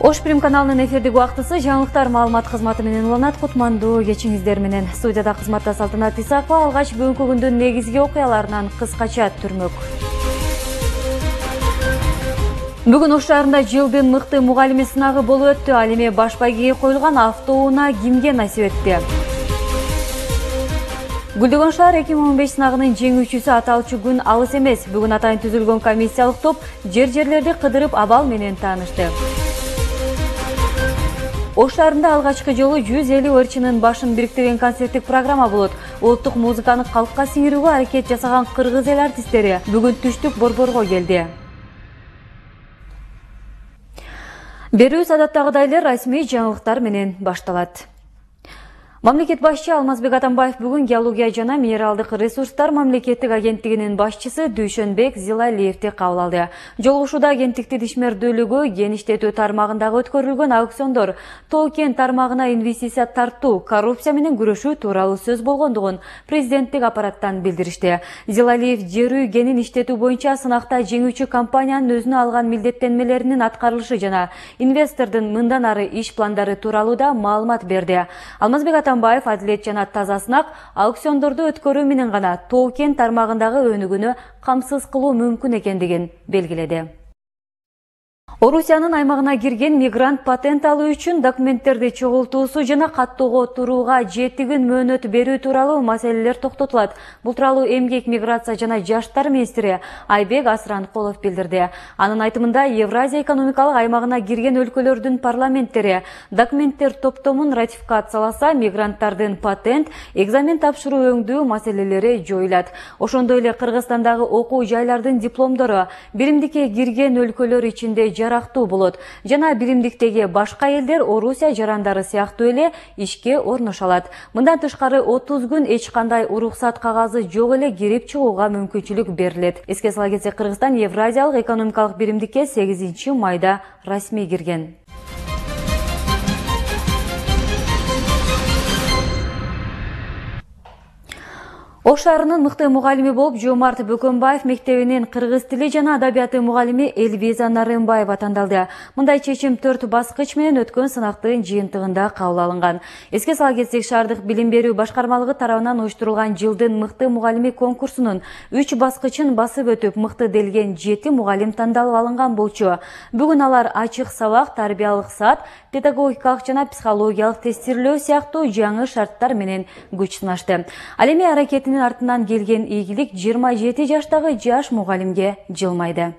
Ош Прим каналынын эфирдик убактысы жаңылыктар маалымат кызматы менен уланат. Кутмандуу кечиңиздер менен. Студияда кызматта Салтанат Исакова. Алгач бүгүнкү күндүн негизги окуяларынан кыскача түрмөк. Бүгүн Ош шаарында жылдын мыкты мугалими сынагы болуп өттү. Ал эми баш байгеге коюлган автоунаа кимге насип этти? Гүлдөгөн шаар 2015 сынагынын жеңүүчүсү аталчу күн алыс эмес. Бүгүн атайын түзүлгөн комиссиялык топ жерлерди кыдырып абал менен таанышты. Ош шаарында алгачкы жолу 150 ырчынын башын бириктирген концерттик программа болот. Улуттук музыканы калкка сиңирүүгө аракет жасаган кыргыз эл артисттери бүгүн түштүк борборго келди. Берүүбүз адаттагыдай эле расмий жаңылыктар менен башталат. Мамлекет башчы Алмазбек Атамбаев бүгүн геология жана минералдык ресурстар мамлекеттик агенттигинин башчысы Дүйшөнбек Зилалиевди кабыл алды. Жолугушууда агенттиктин ишмердүүлүгү, кен иштетүү тармагындагы өткөрүлгөн аукциондор, тоо-кен тармагына инвестиция тартуу, коррупция менен күрөшүү тууралуу сөз болгондугун президенттик аппараттан билдиришти. Зилалиев жерүү кенин иштетүү боюнча сынакта жеңүүчү компаниянын өзүнө алган милдеттенмелеринин аткарылышы жана инвестордун мындан ары иш пландары тууралуу да маалымат берди. Алмазбек Атамбаев адилет жана таза сынак аукциондорду өткөрүү менен гана тоо-кен тармагындагы өнүгүүнү камсыз кылуу мүмкүн экендигин белгиледи. Орусиянын аймагына кирген мигрант патент алуу үчүн документтерди чогултуусу жана каттоого турууга 7 күн мөөнөт берүү тууралуу маселелер токтотулат. Бул тууралуу эмгек, миграция жана жаштар министри Айбек Асранкулов билдирди. Анын айтымында Евразия экономикалык аймагына кирген өлкөлөрдүн парламенттери документтер топтомун ратификацияласа, мигранттардын патент, экзамен тапшыруу өңдүү маселелери жоюлат. Ошондой эле Кыргызстандагы окуу жайлардын дипломдору биримдикке кирген өлкөлөр ичинде жарактуу болот жана биримдиктеги башка элдер Орусия жарандары сыяктуу эле ишке орношо алат. Мындан тышкары 30 күн эч кандай уруксат кагазы жок эле кирип чыгууга мүмкүнчүлүк берилет. Эске сала кетсек, Кыргызстан Евразиялык экономикалык биримдикке 8 майда расмий кирген. Ош шаарынын мыкты мугалими болуп Жомарт Бөкөнбаев мектебинин кыргыз тили жана адабияты мугалими Элвиза Нарымбаева тандалды. Мындай чечим 4 баскыч менен өткөн сынактын жыйынтыгында кабыл алынган. Эске сала кетсек, шаардык билим берүү башкармалыгы тарабынан уюштурулган жылдын мыкты мугалими конкурсунун 3 баскычын басып өтүп, мыкты делген 7 мугалим тандалып алынган болчу. Бүгүн алар ачык сабак, тарбиялык саат, педагогикалык жана психологиялык тестирлөө сыяктуу жаңы шарттар менен күч сынашты. Ал эми аракетинин артынан келген ийгилик 27 жаштагы жаш мугалимге жылмайды.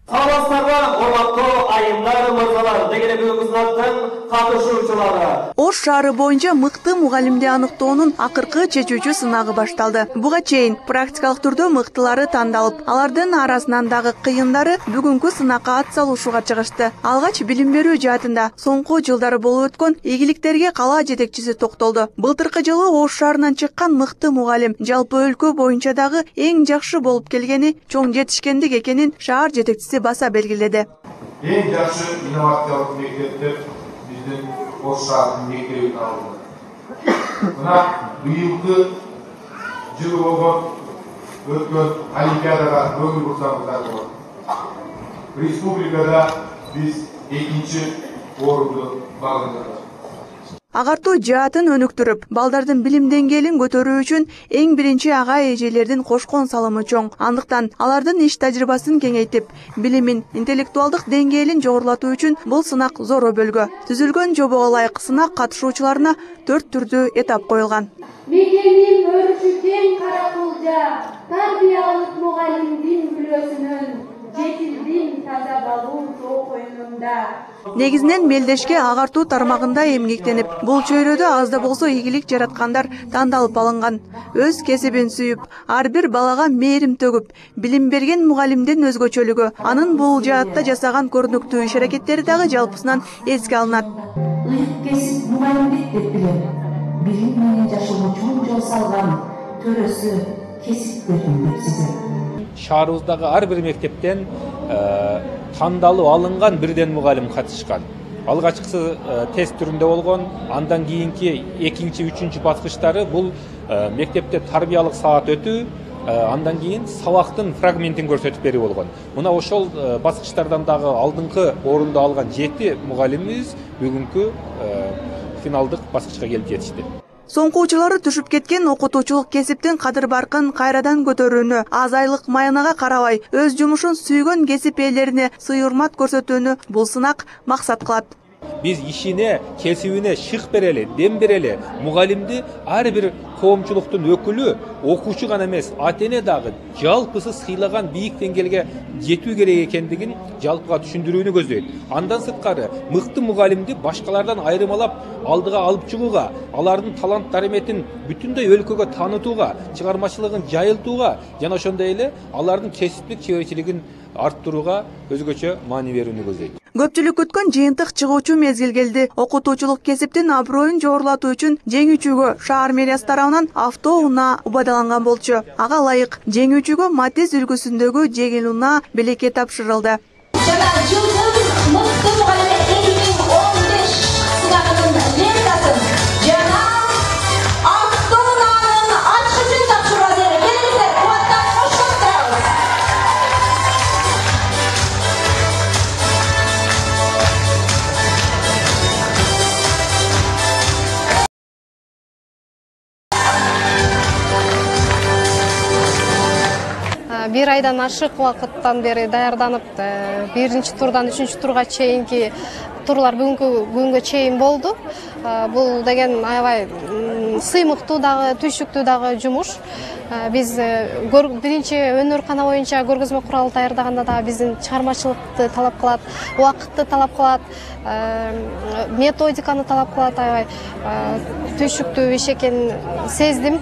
Саламатсыздарбы, урматтуу айымдар, мырзалар, деген бүгүнкү сынактын катышуучулары. Ош шаары боюнча мыкты мугалимди аныктоонун акыркы чечүүчү сынагы башталды. Буга чейин практикалык түрдө мыктылары тандалып, алардын арасынан дагы кыйындары бүгүнкү сынакка ат салуушуга чыгышты. Алгач билим берүү жаатында соңку жылдары болуп өткөн ийгиликтерге кала жетекчиси токтолду. Былтыркы жылы Ош шаарынан чыккан мыкты мугалим жалпы өлкө боюнча дагы эң жакшы болуп келгени, чоң жетишкендик экенин шаар жетекчиси баса белгиледи. Эң жакшы инновациялык мектептер биздин Ош шаарынын мектеби табылды. Мына быйылкы жылы болгон өткөн олимпиадага көңүл бурсаңыздар болот. Республикада биз 2-чи орунду багындырдык. Агартуу жаатын өнүктүрүп, балдардын билим деңгээлин көтөрүү үчүн эң биринчи ага эжелердин кошкон салымы чоң. Андыктан алардын иш тажрыйбасын кеңейтип, билимин, интеллектуалдык деңгээлин жогорулатуу үчүн бул сынак зор өбөлгө. Түзүлгөн жобого ылайык сынак катышуучуларына 4 түрдүү этап коюлган. Мектептин өрүшү кең каракулжа, тарбиялык мугалимдин күлөөсүнөн жетилдин таза балуу жок оюнунда. Негизинен мелдешке агартуу тармагында эмгектенип, бул чөйрөдө аз да болсо ийгилик жараткандар тандалып алынган. Өз кесибин сүйүп, ар бир балага мээрим төгүп, билим берген мугалимдин өзгөчөлүгү, анын бул жаатта жасаган көрүнүктүү иш аракеттери дагы жалпысынан эске алынат. Ыйык кесип мугалимдик деп билем. Билим менен жашоого чоң жол салган төрөсү кесиптердин деп сезем. Шаарыбыздагы ар бир мектептен тандалып алынган бирден мугалим катышкан. Алгачкысы тест түрүндө болгон, андан кийинки 2-3-баскычтары бул мектепте тарбиялык саат өтүү, андан кийин сабактын фрагментин көрсөтүп берүү болгон. Мына ошол баскычтардан дагы алдыңкы орунду алган 7 мугалимибиз бүгүнкү финалдык баскычка келип жетишти. Соңкуучулары түшүп кеткен окутуучулук кесиптин кадыр баркын кайрадан көтөрүүнү, аз айлык майынага карабай, өз жумушун сүйгөн кесип ээлерине сый-урмат көрсөтүүнү бул сынак максат кылат. Биз ишине, кесибине шык берели, дем берели. Мугалимди ар бир коомчулуктун өкүлү, окуучу гана эмес, ата-эне дагы жалпысыз сыйлаган бийик деңгээлге жетүү керек экендигин жалпыга түшүндүрүүнү көздөйт. Андан сырткары мыкты мугалимди башкалардан айырмалап алдыга алып чыгууга, алардын талант дареметин бүтүндөй өлкөгө таанытууга, чыгармачылыгын жайылтууга жана ошондой эле алардын кесиптик чеберчилигин арттырууга өзгөчө маани берүүнү көздөйт. Көпчүлүк күткөн жыйынтык чыгуучу мезгил келди. Окутуучулук кесиптин аброюн жогорулатуу үчүн жеңүүчүгө шаар мэриясы тарабынан автоунаа убадаланган болчу. Ага ылайык жеңүүчүгө Матис үлгүсүндөгү жеңил унаа белекке тапшырылды. Bir aydan ашык убакыттан бери даярданып, биринчи турдан 3-чү турга чейинки турлар бүгүнкү күнгө чейин болду. Бул деген аябай сыймыктуу дагы, түйшүктүү дагы жумуш. Биз биринчи өнөр-кана боюнча көргөзмө куралы даярдаганда да биздин чыгармачылыкты талап кылат, убакытты талап кылат, методиканы талап кылат, аябай түйшүктүү иш экенин сездим.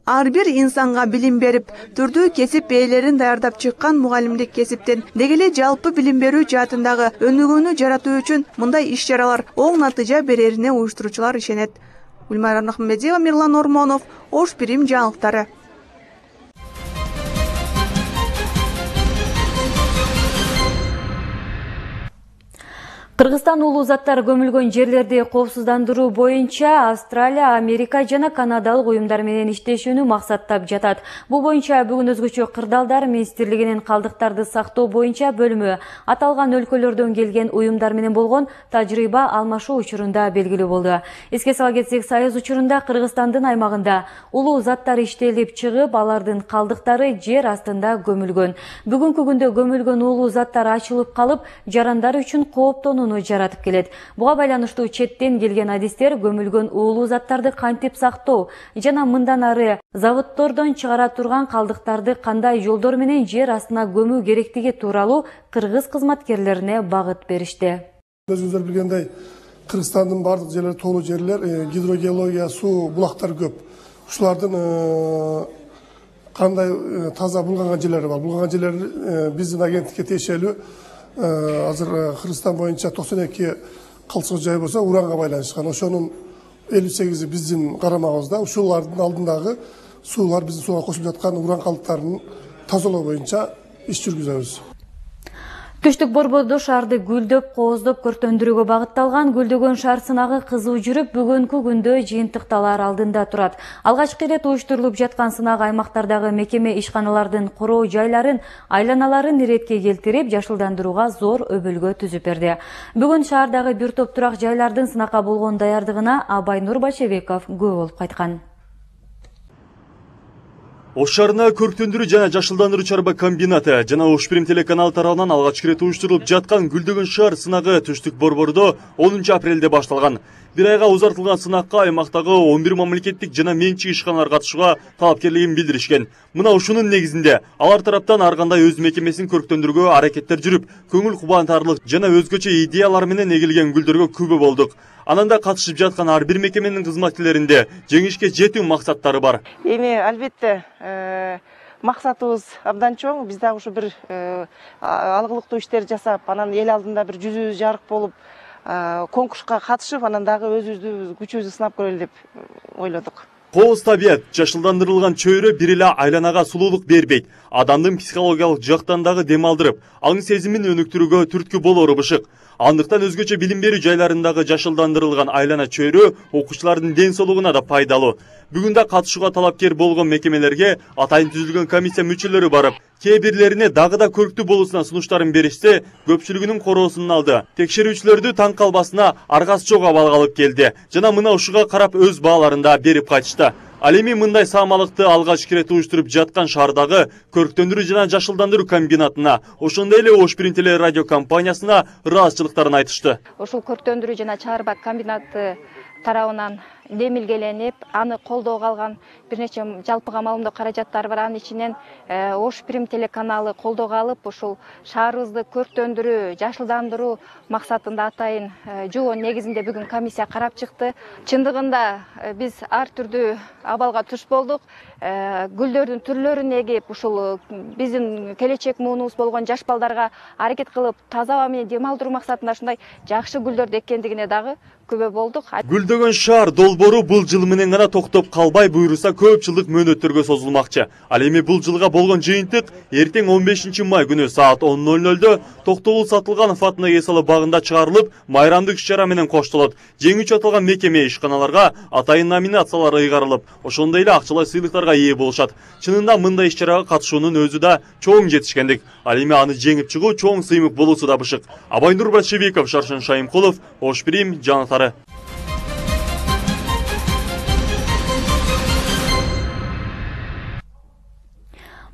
Ар бир инсанга билим берип, түрдүү кесип ээлерин даярдап чыккан мугалимдик кесиптен деги эле жалпы билим берүү жаатындагы өнүгүүнү жаратуу үчүн мындай иш-чаралар оң натыйжа берерине уюштуруучулар ишенет. Гүлмайра Нахмедиева, Мирлан Ормонов, Ош Бирим жаңылыктары. Кыргызстан улуу заттар көмүлгөн жерлерди коопсуздандыруу боюнча Австралия, Америка жана Канадалык уюмдар менен иштешүүнү максаттап жатат. Бул боюнча бүгүн өзгөчө кырдаалдар министрлигинин калдыктарды сактоо боюнча бөлүмү аталган өлкөлөрдөн келген уюмдар менен болгон тажрыйба алмашуу учурунда белгилүү болду. Эске сала кетсек, Союз учурунда Кыргызстандын аймагында улуу заттар иштелип чыгып, алардын калдыктары жер астында көмүлгөн. Бүгүнкү күндө көмүлгөн улуу заттар ачылып калып, жарандар үчүн кооптонууну жаратып келет. Буга байланыштуу четтен келген адистер көмүлгөн улуу заттарды кантип сактоо жана мындан ары заводдордон чыгара турган калдыктарды кандай жолдор менен жер астына көмүү керектиги тууралуу кыргыз кызматкерлерине багыт беришти. Өзүңүздөр билгендей, Кыргызстандын бардык жерлери тоолуу жерлер, гидрогеология, суу, булактар көп. Ушулардын кандай таза булганган жерлери бар. Булганган жерлер биздин агенттикке тиешелүү. Азыр Кыргызстан боюнча 92 калчык жай болсо уранга байланышкан. Ошонун 58-и биздин карамагыбызда. Ушулардын алдындагы суулар биздин сууга кошулуп жаткан уран калдыктарын тазалоо боюнча иш жүргүзөбүз. Түштүк Борбордо шаарды гүлдөп, кооздоп көртөндүрүүгө багытталган гүлдөгөн шаар сынагы кызуу жүрүп, бүгүнкү күндө жыйынтыкталар алдында турат. Алгачкы ирет уюштурулуп жаткан сынак аймактардагы мекеме ишканалардын короо жайларын, айланаларын иретке келтирип, жашылдандырууга зор өбөлгө түзүп берди. Бүгүн шаардагы бир топ турак жайлардын сынакка болгон даярдыгына Абайнур Бачебеков күбө болуп кайткан. Ош шаарына көрктөндүрүү жана жашылдандыруу чарба комбинаты жана Ош Бирим телеканалы тарабынан алгачкы ирет уюштурулуп жаткан гүлдөгөн шаар сынагы Түштүк Борбордо 10 апрелде башталган. Bir айга узартылган сынакка аймактагы 11 мамлекеттик жана менчик ишканалар катышууга талапкерлигин билдиришкен. Мына ушунун негизинде алар тараптан ар кандай өз мекемесин көрктөндүрүүгө аракеттер жүрүп, көңүл кубантарлык жана өзгөчө идеялар менен эгилген гүлдөргө күбө болдук. Ананда катышып жаткан ар бир мекеменин кызматкерлеринде жеңишке жетүү максаттары бар. Эми албетте максатыбыз абдан чоң. Биз дагы ушу бир алгылыктуу иштер жасап, анан эл алдында бир жүзүбүз жарык болуп, конкурска катышып, анан дагы өзүбүздү күчүбүздү сынап көрөлү деп ойлодук. Кооз табият, жашылдандырылган чөйрө бир эле айланага сулуулук бербейт. Адамдын психологиялык жактан дагы дем алдырып, аң сезимин өнүктүрүүгө түрткү болору бышык. Андыктан өзгөчө билим берүү жайларындагы жашылдандырылган айлана чөйрө окуучулардын ден соолугуна да пайдалуу. Бүгүн да катышууга талапкер болгон мекемелерге атайын түзүлгөн комиссия мүчөлөрү барып, кээ бирлерине дагы да көрктүү болуусуна сунуштарын беришсе, көпчүлүгүнүн короосун алды. Текшерүүчүлөрдү таң калбасына аргасы жок абалга алып келди жана мына ушуга карап өз бааларын да берип кайтышты. Ал эми мындай саамалыкты алгач ирет уюштуруп жаткан шаардагы көрктөндүрүү жана жашылдандыруу комбинатына, ошондой эле Ош Бирим телерадио компаниясына ыраазычылыктарын айтышты. Ушул көрктөндүрүү жана чаарбак комбинаты тарабынан демилгеленип, аны колдоого алган бир нече жалпыга маалымдоо каражаттары бар. Анын ичинен Ош Бирим телеканалы колдоого алып, ушул шаарыбызды көрктөндүрүү, жашылдандыруу максатында атайын жоон негизинде бүгүн комиссия карап чыкты. Чындыгында биз ар түрдүү абалга туш болдук. Гүлдөрдүн түрлөрүн эгип, ушул биздин келечек муунубуз болгон жаш балдарга аракет кылып, таза аба менен дем алдыруу максатында ушундай жакшы гүлдөрдү эккендигине дагы күбө болдук. Гүлдөгөн шаар долбоору бул жыл менен гана токтоп калбай, буйруса көп жылдык мөөнөттөргө созулмакчы. Ал эми бул жылга болгон жыйынтык эртең 15 май күнү саат 10:00 Токтогул Сатылганов атындагы Эсалы багында чыгарылып, майрамдык иш-чара менен коштолот. Жеңүүчү аталган мекеме ишканаларга атайын номинациялар ыйгарылып, ошондой эле акчалай сыйлыктарга ээ болушат. Чынында мындай иш-чарага катышуунун өзү да чоң жетишкендик. Ал эми аны жеңип чыгуу чоң сыймык болуусу да бышык. Абайнур Большевиков, Шаршын Шайымкулов, Ош Бирим жаңылыктары.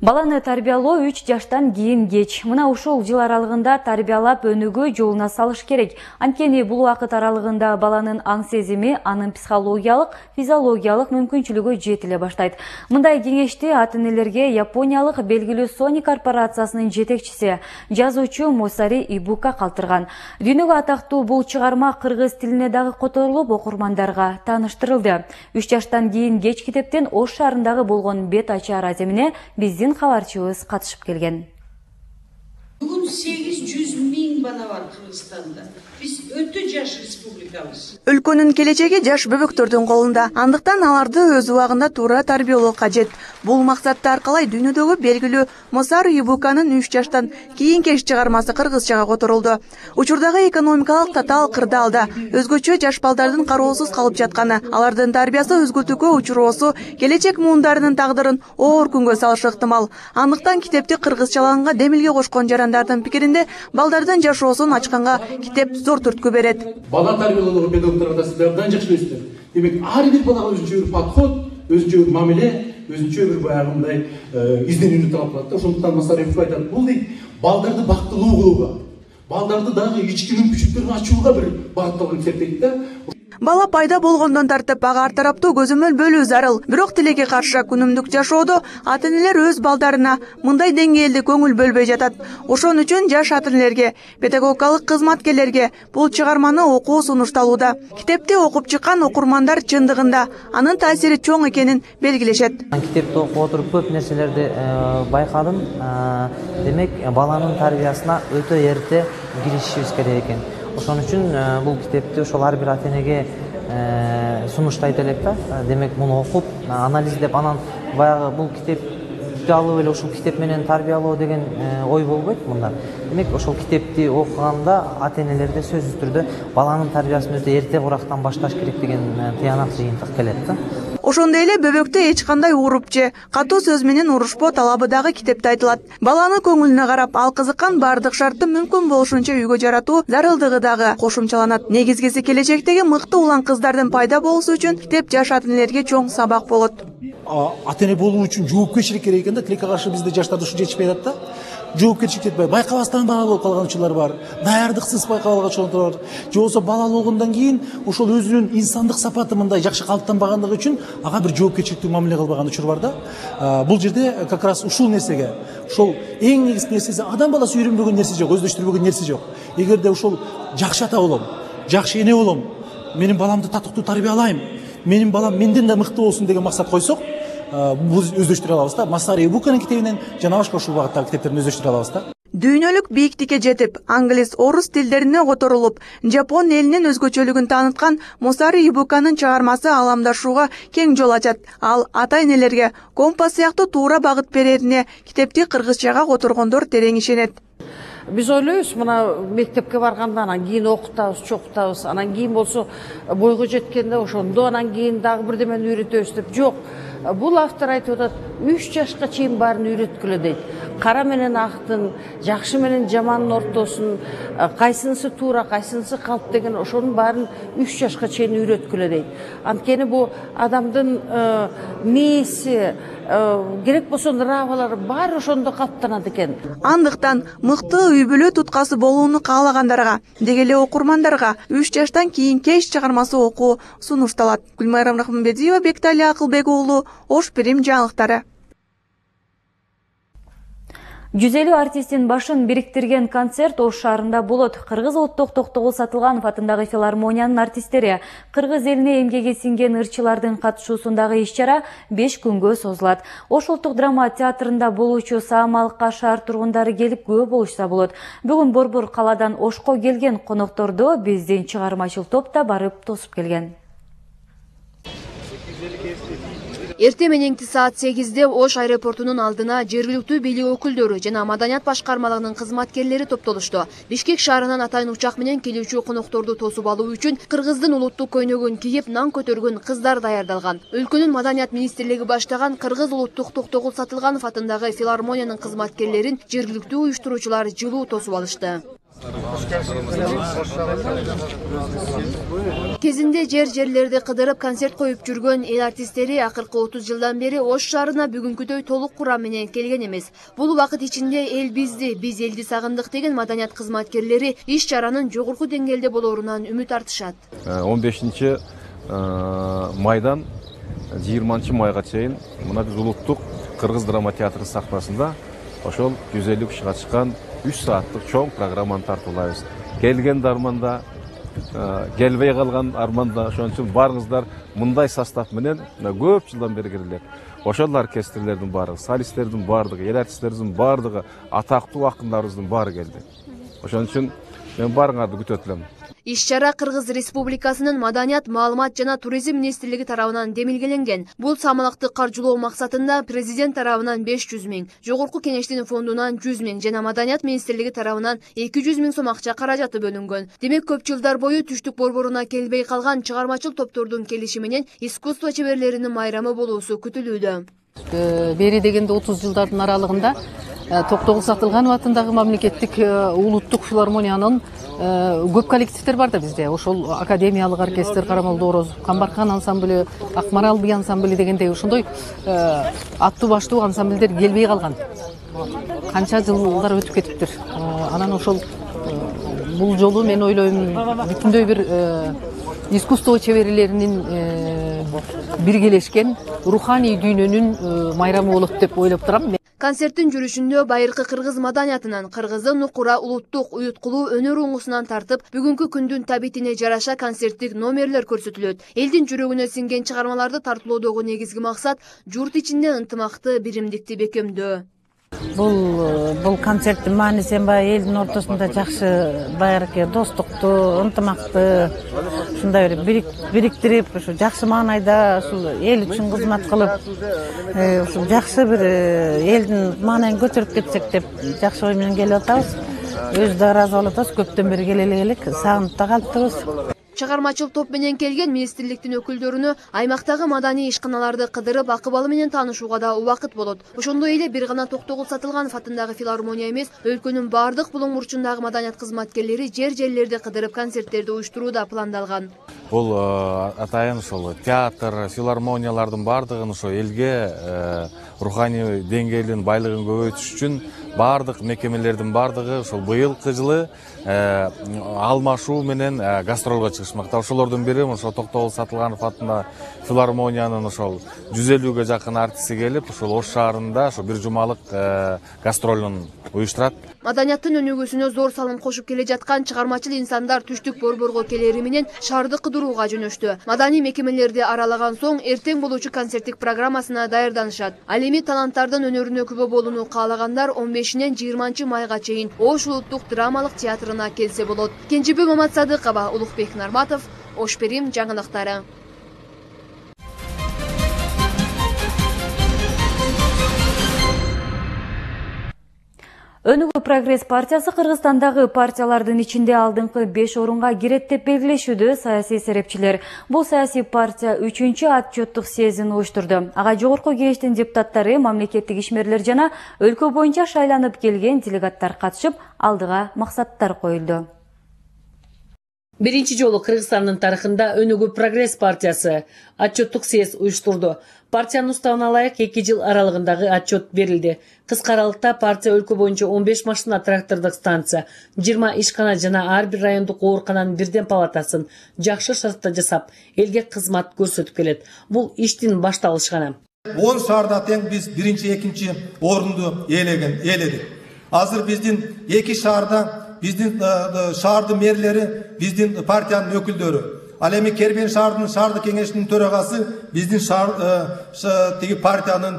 Баланы тарбиялоо 3 жаштан кийин кеч. Мына ушул жыл аралыгында тарбиялап өнүгүү жолуна салыш керек. Анткени бул убакыт аралыгында баланын аң сезими, анын психологиялык, физиологиялык мүмкүнчүлүгү жетиле баштайт. Мындай кеңешти ата-энелерге япониялык белгилүү Sony корпорациясынын жетекчиси, жазуучу Мосари Ибука калтырган. Дүйнөгө атактуу бул чыгарма кыргыз тилине дагы которулуп, окурмандарга тааныштырылды. 3 жаштан кийин кеч китептен Ош шаарындагы болгон бет ачар аземине биздин кабарчыбыз катышып келген. Бүгүн 800 миң бала бар Кыргызстанда. Биз өтө жаш республикабыз. Өлкөнүн келечеги жаш бөбөктөрдүн колунда. Андыктан аларды өз убагында туура тарбиялоо кажет. Бул максатты аркалай дүйнөдөгү белгилүү Мосари Ибуканын 3 жаштан кийин кеч чыгармасы кыргызчага которулду. Учурдагы экономикалык татаал кырдаалда өзгөчө жаш балдардын кароосуз калып жатканы, алардын тарбиясы өзгөтүүгө учуроосу келечек муундарынын тагдырын оор күнгө салышы ыктымал. Андыктан китепти кыргызчалаганга демилге кошкон жарандардын пикиринде балдардын жашоосун ачканга китеп зор түрткү берет. Бала тарбиялоого педагогдорго да силер абдан жакшы билесиздер. Демек ар бир балага өзүнчө бир подход, өзүнчө бир мамиле, өзүнчө бир баягындай изденүүнү талап кылат да. Ошондуктан Масарев айтат, бул дейт, балдарды бактылуу кылууга, балдарды дагы ички мүмкүнчүлүктөрүн ачууга бир багытталган китеп дейт да. Бала пайда болгондон тартып ага ар тараптуу көзөмөлбөлүү зарыл. Бирок тилекке каршы күнүмдүк жашоодо ата-энелер өз балдарына мындай деңгээлде көңүл бөлбөй жатат. Ошон үчүн жаш ата-энелерге, педагогикалык кызматкерлерге бул чыгарманы окуу сунушталууда. Китепти окуп чыккан окурмандар чындыгында анын таасири чоң экенин белгилешет. Китепти окуп отуруп көп нерселерди байкадым. Демек, баланын тарбиясына өтө эрте киришишибиз керек экен. Ошон үчүн бул китепти ошол ар бир ата-энеге сунуштайт элек да. Демек, муну окуп, анализдеп, анан баягы бул китепти алып эле ушул китеп менен тарбиялоо деген ой болбойт мында. Демек, ошол китепти окуганда ата-энелерде сөзсүз түрдө баланын тарбиясын өтө эрте курактан башташ керек деген тыянак жыйынтык келет да. Ошондой эле бөбөктө эч кандай уруп же катуу сөз менен урушпоо талабы дагы китепте айтылат. Баланын көңүлүнө карап, ал кызыккан бардык шартты мүмкүн болушунча үйгө жаратуу зарылдыгы дагы кошумчаланат. Негизгиси келечектеги мыкты улан кыздардын пайда болуусу үчүн китеп жаш ата-энелерге чоң сабак болот. Ата-эне болуу үчүн жоопкерчилик керек экен да. Тилекке каршы бизде жаштарды ушул жетишпей атат да. Жоопкерчилик жетпей, байкабастан балалуу болуп калган учурлар бар. Даярдыксыз байкалган учурлар бар. Же болбосо балалуу болгондон кийин ошол өзүнүн инсандык сапаты мындай жакшы калыптанбагандыгы үчүн ага бир жоопкерчиликтүү мамиле кылбаган учур бар да. Бул жерде как раз ушул нерсеге, ошол эң негизги нерсеси адам баласы үйрөнбөгөн нерсе жок, өздөштүрбөгөн нерсе жок. Эгерде ошол жакшы ата болом, жакшы эне болом, менин баламды татыктуу тарбиялайм, менин балам менден да мыкты болсун деген максат койсок, бул өздөштүрө алабыз да. Мосари Ибуканын китебинен жана башка ушул багыттагы китептерин өздөштүрө алабыз да. Дүйнөлүк бийиктикке жетип, англис, орус тилдерине которулуп, Жапон элинин өзгөчөлүгүн тааныткан Мусари Ибуканын чыгармасы аламдашууга кең жол ачат. Ал ата-энелерге компас сыяктуу туура багыт берерине китепти кыргызчага которгондор терең ишенет. Biz ойлойбуз, мына мектепке барганда анан кийин окутабыз, чокутабыз, анан кийин болсо бойго жеткенде ошондо анан кийин дагы бирдемени үйрөтөбүз деп. Жок. Бул автор айтып атат, 3 жашка чейин баарын үйрөткүлө дейт. Кара менен актын, жакшы менен жамандын ортосун, кайсынысы туура, кайсынысы калп деген ошонун баарын 3 жашка чейин үйрөткүлө дейт. Анткени бу адамдын мээси, керек болсо нравалары баары ошондо калыптанат экен. Андыктан мыкты үй бүлө туткасы болууну каалагандарга, деги эле окурмандарга 3 жаштан кийин кеч чыгармасы окуу сунушталат. Гүлмайрам Рахманбедиева, Бектали Акылбек уулу, Ош Пирим жаңылыктары. 150 артистин башын бириктирген концерт Ош шаарында болот. Кыргыз улуттук Токтогул Сатылганов атындагы филармониянын артисттери кыргыз элине эмгеги сиңген ырчылардын катышуусундагы иш-чара 5 күнгө созулат. Ош улуттук драма театрында болуучу саамалыкка шаар тургундары келип көп болушса болот. Бүгүн Борбор каладан Ошко келген конокторду биздин чыгармачыл топ да барып тосуп келген. Эрте мененки саат 8-де Ош аэропортунун алдына жергиликтүү бийлик өкүлдөрү жана маданият башкармалыгынын кызматкерлери топтолушту. Бишкек шаарынан атайын учак менен келүүчү конокторду тосуп алуу үчүн кыргыздын улуттук көйнөгүн кийип нан көтөргөн кыздар даярдалган. Өлкөнүн маданият министрлиги баштаган Кыргыз улуттук Токтогул Сатылганов атындагы филармониянын кызматкерлерин жергиликтүү уюштуруучулар жылуу тосуп алышты. Кезинде жерлерди кыдырып концерт коюп жүргөн эл артисттери акыркы 30 жылдан бери Ош шаарына бүгүнкүдөй толук курам менен келген эмес. Бул убакыт ичинде эл бизди, биз элди сагындык деген маданият кызматкерлери иш-чаранын жогорку деңгээлде болоорунан үмүт артышат. 15 майдан 20 майга чейин мына биз улуттук Кыргыз драма театры сахнасында ошол 150 кишиге чыккан 3 сааттык чоң программаны тартуулайбыз. Келген дарманда, келбей калган арманда, ошон үчүн барыңыздар мындай состав менен көп жылдан бери келет. Ошол оркестрлердин баардыгы, солисттердин баардыгы, эл артисттерибиздин баардыгы, атактуу акындарыбыздын баары келди. Ошон үчүн мен барыңарды күтөт элем. Иш-чара Кыргыз Республикасынын Маданият, маалымат жана туризм министрлиги тарабынан демилгеленген. Бул саамалыкты каржылоо максатында президент тарабынан 500 000, жогорку кеңештин фондунан 100 000 жана Маданият министрлиги тарабынан 200 000 сом акча каражаты бөлүнгөн. Демек көп жылдар бою түштүк борборуна келбей калган чыгармачыл топтордун келиши менен искусство чеберлеринин майрамы болуусу күтүлүүдө. Бери дегенде 30 жылдардын аралыгында Токтогул Сатылганов атындагы мамлекеттик улуттук филармониянын көп коллективдер бар да бизде. Ошол академиялык оркестр, Карамолду Ороз, Камбаркан ансамблі, Акмарал би ансамблі дегендей ошондой аттуу баштуу ансамбльдер келбей калган. Канча жылдар өтүп кетиптир. Анан ошол бул жолу мен ойлойм бүтүндөй бир искусство чеберлеринин биргелешкен руханий дүйнөнүн майрамы болот деп ойлоп турам. Концерттин жүрүшүндө байыркы кыргыз маданиятынан, кыргыздын нукура улуттук уюткулуу өнөр уңгусунан тартып, бүгүнкү күндүн табитине жараша концерттик номерлер көрсөтүлөт. Элдин жүрөгүнө сиңген чыгармаларды тартуулоодогу негизги максат журт ичинде ынтымакты, биримдикти бекемдөө. Бул концерттин мааниси баягы элдин ортосунда жакшы байыркы достукту, ынтымакты ушундай бир бириктирип, ушу жакшы маанайда ушул эл үчүн кызмат кылып, ушул жакшы бир элдин маанайын көтөрүп кетсек деп жакшы ой менен келип атабыз. Өзү да ыраазы болуп атабыз, көптөн бери келе элек, сагынып да калыптырбыз. Чыгармачыл топ менен келген министрликтин өкүлдөрүнө аймактагы маданий ишканаларды кыдырып, акыбалы менен таанышууга да убакыт болот. Ошондой эле бир гана Токтогул Сатылганов атындагы филармония эмес, өлкөнүн бардык булуң бурчундагы маданият кызматкерлери жерлерди кыдырып концерттерди уюштуруу да пландалган. Бул атайын ошол театр, филармониялардын бардыгын ошо элге руханий деңгээлин байлыгын көбөйтүш үчүн бардык мекемелердин бардыгы ошол быйылкы жылы алмашуу менен гастролго чыгышмакта. Ошолордун бири ошо Токтогул Сатылганов атындагы филармониянын ошол 150-ге жакын артисти келип, ошол Ош шаарында ошо бир жумалык гастролун уюштурат. Маданияттын өнүгүүсүнө зор салым кошуп келе жаткан чыгармачыл инсандар түштүк борборго келери менен шаарды кыдырууга жөнөштү. Маданий мекемелерди аралаган соң эртең болуучу концерттик программасына даярданышат. Ал эми таланттардын өнөрүнө күбө болууну каалагандар 15-нен 20 майга чейин Ош улуттук драмалык театрына келсе болот. Кенжебек Маматсадыкова, Улукбек Нарматов, Ош Перим жаңылыктары. Өнүгүү прогресс партиясы Кыргызстандагы партиялардын ичинде алдыңкы 5 орунга кирет деп белгилешүүдө саясий серепчилер. Бул саясий партия 3-чү отчеттук съездин уюштурду. Ага жогорку кеңештин депутаттары, мамлекеттик ишмерлер жана өлкө боюнча шайланып келген делегаттар катышып, алдыга максаттар коюлду. Биринчи жолу Кыргызстандын тарыхында Өнүгүү прогресс партиясы отчеттук съезд уюштурду. Партиянын уставына ылайык 2 жыл аралыгындагы отчет берилди. Кыска аралыкта партия өлкө боюнча 15 машина трактордук станция, 20 ишкана жана ар бир райондук оорукананын бирден палатасын жакшы шартта жасап, элге кызмат көрсөтүп келет. Бул иштин башталышы гана. 10 шаарда тең биз 1-2 орунду ээледик. Азыр биздин 2 шаарда биздин шаардын мэрлери, биздин партиянын өкүлдөрү. Ал эми Кербен шаардык кеңешинин төрагасы биздин тиги партиянын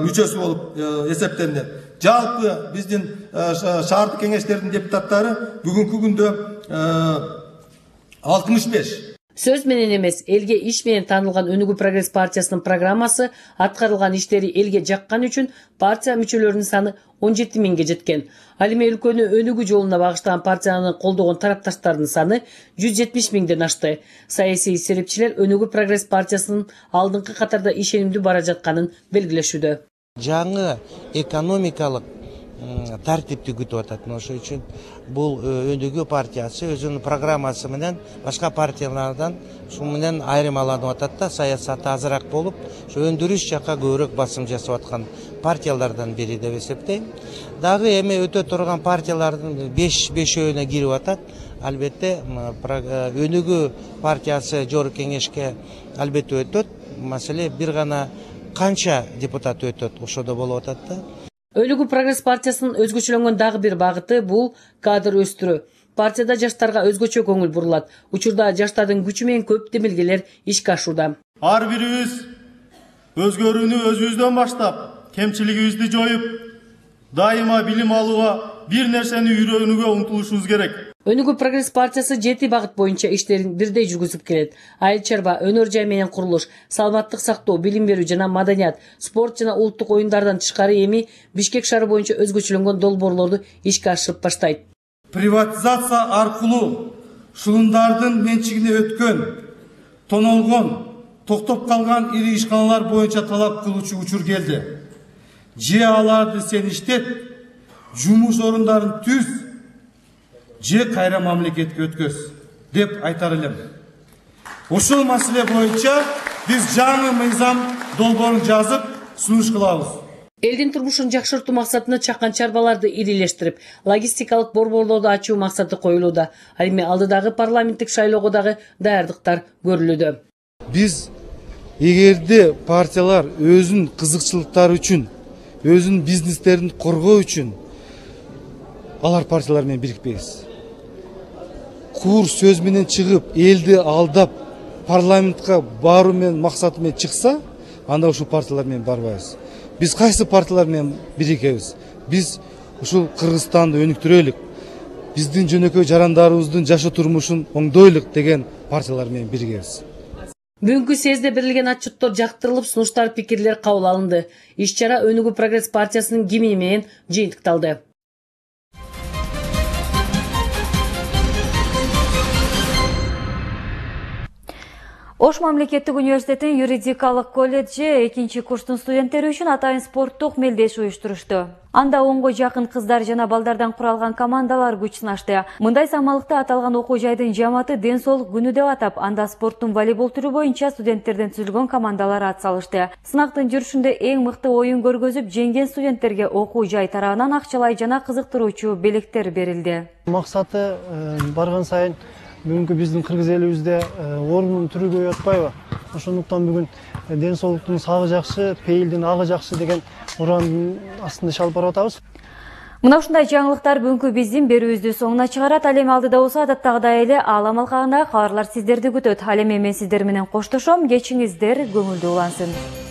мүчөсү болуп эсептелинет. Жалпы биздин шаардык кеңештердин депутаттары бүгүнкү күндө 65. Сөз менен эмес, элге иш менен таанылган Өнүгүү прогресс партиясынын программасы аткарылган иштери элге жаккан үчүн партия мүчөлөрүнүн саны 17 миңге жеткен. Ал эми өлкөнү өнүгүү жолуна багыштаган партияны колдогон тарапташтардын саны 170 миңден ашты. Саясий серепчилер Өнүгүү прогресс партиясынын алдыңкы катарда ишенимдүү бара жатканын белгилешүүдө. Жаңы экономикалык тартипти күтүп атат. Ошол үчүн бул Өнүгүү партиясы өзүнүн программасы менен башка партиялардан ушул менен айырмаланып атат да, саясаты азыраак болуп, ошо өндүрүш жакка көбүрөөк басым жасап аткан партиялардан бири деп эсептейм. Дагы эми өтө турган партиялардын 5-өөнө кирип атат. Албетте Өнүгүү партиясы жогорку кеңешке албетте өтөт. Маселе бир гана канча депутат өтөт, ошодо болуп атат да. Өнүгүү прогресс партиясынын өзгөчөлөнгөн дагы бир багыты бул кадр өстүрүү. Партияда жаштарга өзгөчө көңүл бурулат. Учурда жаштардын күчү менен көп демилгелер ишке ашууда. Ар бирибиз өзгөрүүнү өзүбүздөн баштап, кемчилигибизди жоюп, дайыма билим алууга, бир нерсени үйрөнүүгө умтулушубуз керек. Өнүгүү прогресс партиясы 7 багыт боюнча иштерин бирдей жүргүзүп келет. Айыл чарба, өнөр жай менен курулуш, саламаттык сактоо, билим берүү жана маданият, спорт жана улуттук оюндардан тышкары эми Бишкек шаары боюнча өзгөчөлөнгөн долбоорлорду ишке ашырып баштайт. Приватизация аркылуу шылымдардын менчигине өткөн, тонолгон, токтоп калган ири ишканалар боюнча талап кылуучу учур келди. Же аларды сен иштет, жумуш орундарын түз, же кайра мамлекетке өткөз деп айтар элем. Ошол маселе боюнча биз жаңы мыйзам долбоорун жазып сунуш кылабыз. Элдин турмушун жакшыртуу максатында чакан чарбаларды ирилештирип, логистикалык борборлорду ачуу максаты коюлууда. Ал эми алдыдагы парламенттик шайлоого дагы даярдыктар көрүлүүдө. Биз эгерде партиялар өзүнүн кызыкчылыктары үчүн, өзүнүн бизнестерин коргоо үчүн алар партиялар менен бирикпейбиз. Кур сөз менен чыгып, элди алдап, парламентке баруу менен максаты менен чыкса, анда ушул партиялар менен барбайбыз. Биз кайсы партиялар менен бирикебиз? Биз ушул Кыргызстанды өнүктүрөлүк, биздин жөнөкөй жарандарыбыздын жашоо турмушун оңдойлук деген партиялар менен биригебиз. Бүгүнкү съезде берилген отчеттор жактырылып, сунуштар, пикирлер кабыл алынды. Иш-чара Өнүгүү прогресс партиясынын кимии менен жыйынтыкталды. Ош мамлекеттик университетинин юридикалык колледжи 2-чи курстун студенттери үчүн атайын спорттук мелдеш уюштурушту. Анда 10го жакын кыздар жана балдардан куралган командалар күч сынашты. Мындай самалыкта аталган окуу жайдын жамааты ден соолук күнү деп атап, анда спорттун волейбол түрү боюнча студенттерден түзүлгөн командалар ат салышты. Сынактын жүрүшүндө эң мыкты оюн көргөзүп, жеңген студенттерге окуу жай тарабынан акчалай жана кызыктыруучу белектер берилди. Максаты барган сайын бүгүнкү биздин кыргыз элибизде орунун түрү көбөйүп атпайбы? Ошондуктан бүгүн ден соолуктун сагы жакшы, пейилдин агы жакшы деген ураандын астында чалып барып атабыз. Мына ушундай жаңылыктар бүгүнкү биздин берүүбүздү соңуна чыгарат. Ал эми алдыда болсо адаттагыдай эле аалам алкагындагы кабарлар сиздерди күтөт. Ал эми мен сиздер менен коштошом. Кечиңиздер көңүлдүү улансын.